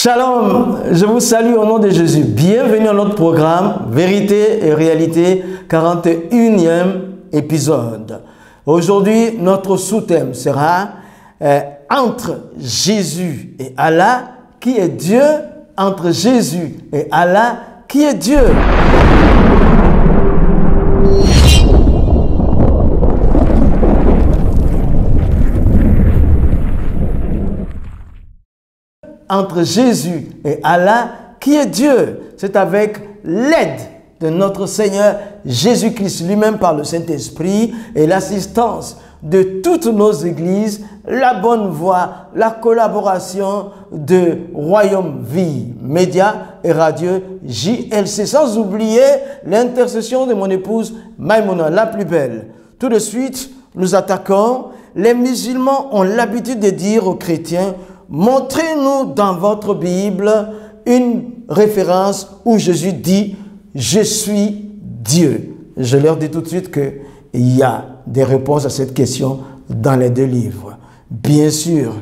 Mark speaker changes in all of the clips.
Speaker 1: Shalom, je vous salue au nom de Jésus. Bienvenue à notre programme Vérité et Réalité, 41e épisode. Aujourd'hui, notre sous-thème sera entre Jésus et Allah, qui est Dieu? Entre Jésus et Allah, qui est Dieu? Entre Jésus et Allah, qui est Dieu? C'est avec l'aide de notre Seigneur Jésus-Christ lui-même par le Saint-Esprit et l'assistance de toutes nos églises, la bonne voix, la collaboration de Royaume Vie, Média et Radio JLC, sans oublier l'intercession de mon épouse Maïmouna, la plus belle. Tout de suite, nous attaquons. Les musulmans ont l'habitude de dire aux chrétiens: montrez-nous dans votre Bible une référence où Jésus dit « Je suis Dieu ». Je leur dis tout de suite qu'il y a des réponses à cette question dans les deux livres. Bien sûr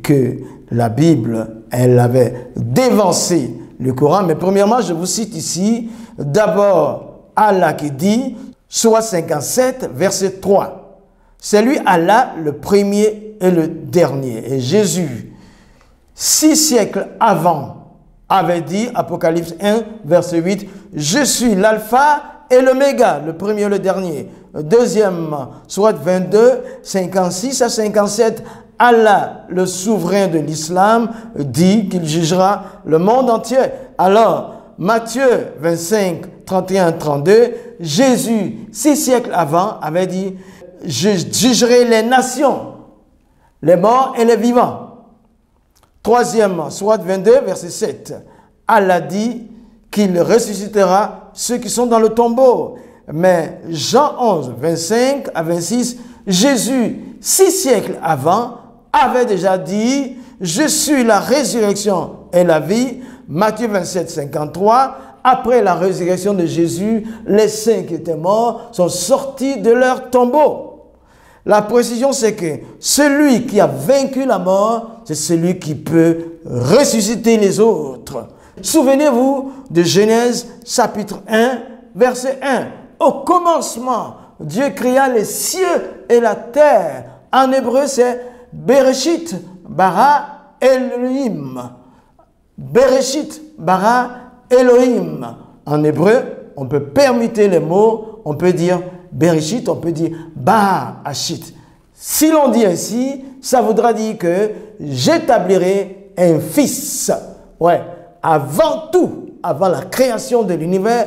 Speaker 1: que la Bible, elle avait dévancé le Coran, mais premièrement, je vous cite ici d'abord Allah qui dit, Sourate 57, verset 3. C'est lui Allah, le premier et le dernier. Et Jésus, 6 siècles avant, avait dit, Apocalypse 1, verset 8, « Je suis l'alpha et l'oméga, le premier et le dernier. » Deuxième, Sourate 22, 56 à 57, Allah, le souverain de l'islam, dit qu'il jugera le monde entier. Alors, Matthieu 25, 31, 32, Jésus, 6 siècles avant, avait dit, « Je jugerai les nations, les morts et les vivants. » Troisièmement, Sourate 22, verset 7, Allah dit qu'il ressuscitera ceux qui sont dans le tombeau. Mais Jean 11, 25 à 26, Jésus, 6 siècles avant, avait déjà dit « Je suis la résurrection et la vie ». Matthieu 27, 53, après la résurrection de Jésus, les saints qui étaient morts sont sortis de leur tombeau. La précision, c'est que celui qui a vaincu la mort, c'est celui qui peut ressusciter les autres. Souvenez-vous de Genèse chapitre 1, verset 1. Au commencement, Dieu créa les cieux et la terre. En hébreu, c'est Bereshit bara Elohim. Bereshit bara Elohim. En hébreu, on peut permuter les mots, on peut dire Bereshit, on peut dire Ba-Hashit. Si l'on dit ainsi, ça voudra dire que j'établirai un fils. Ouais, avant tout, avant la création de l'univers,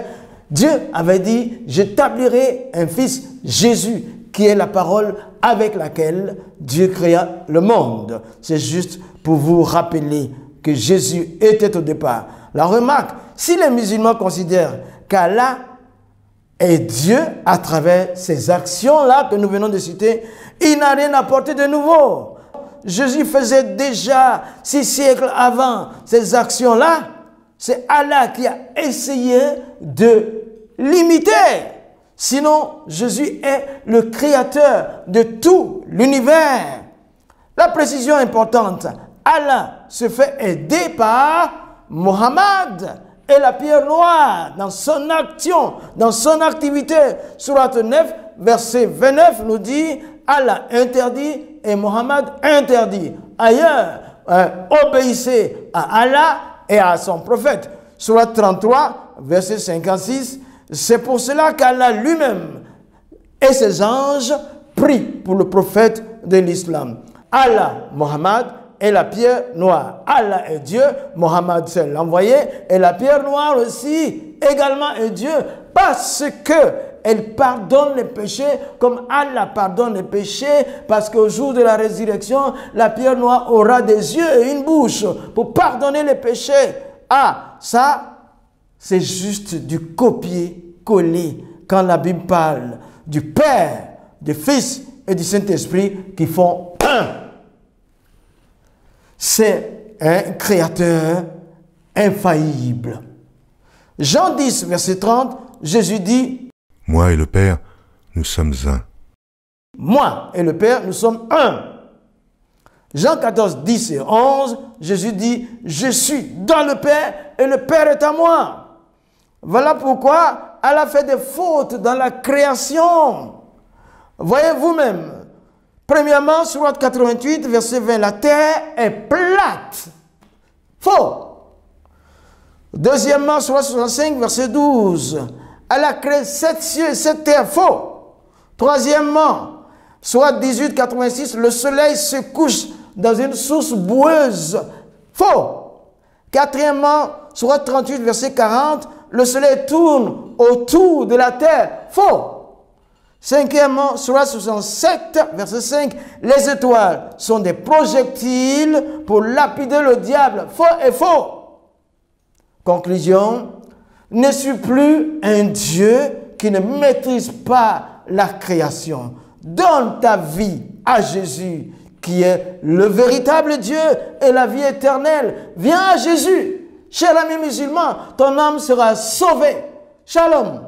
Speaker 1: Dieu avait dit, j'établirai un fils, Jésus, qui est la parole avec laquelle Dieu créa le monde. C'est juste pour vous rappeler que Jésus était au départ. La remarque, si les musulmans considèrent qu'Allah est Dieu à travers ces actions-là que nous venons de citer, il n'a rien apporté de nouveau. Jésus faisait déjà 6 siècles avant ces actions-là. C'est Allah qui a essayé de l'imiter. Sinon, Jésus est le créateur de tout l'univers. La précision importante, Allah se fait aider par Mohammed et la pierre noire dans son action, dans son activité. Sourate 9, verset 29 nous dit, Allah interdit et Mohammed interdit. Ailleurs, obéissez à Allah et à son prophète. Sourate 33, verset 56, c'est pour cela qu'Allah lui-même et ses anges prient pour le prophète de l'islam. Allah, Mohammed et la pierre noire. Allah est Dieu, Mohammed c'est l'envoyé, et la pierre noire aussi également est Dieu, parce que elle pardonne les péchés comme Allah pardonne les péchés, parce qu'au jour de la résurrection, la pierre noire aura des yeux et une bouche pour pardonner les péchés. Ah, ça, c'est juste du copier-coller quand la Bible parle du Père, du Fils et du Saint-Esprit qui font un. C'est un créateur infaillible. Jean 10, verset 30, Jésus dit, «
Speaker 2: Moi et le Père, nous sommes un. »
Speaker 1: Moi et le Père, nous sommes un. Jean 14, 10 et 11, Jésus dit, « Je suis dans le Père et le Père est à moi. » Voilà pourquoi elle a fait des fautes dans la création. Voyez vous-même. Premièrement, Sourate 88, verset 20, la terre est plate. Faux. Deuxièmement, Sourate 65, verset 12, elle a créé 7 cieux et 7 terres. Faux. Troisièmement, Sourate 18, 86, le soleil se couche dans une source boueuse. Faux. Quatrièmement, Sourate 38, verset 40, le soleil tourne autour de la terre. Faux. Cinquièmement, Sourate 67, verset 5, les étoiles sont des projectiles pour lapider le diable. Faux et faux. Conclusion, ne suis plus un Dieu qui ne maîtrise pas la création. Donne ta vie à Jésus, qui est le véritable Dieu et la vie éternelle. Viens à Jésus. Cher ami musulman, ton âme sera sauvée. Shalom.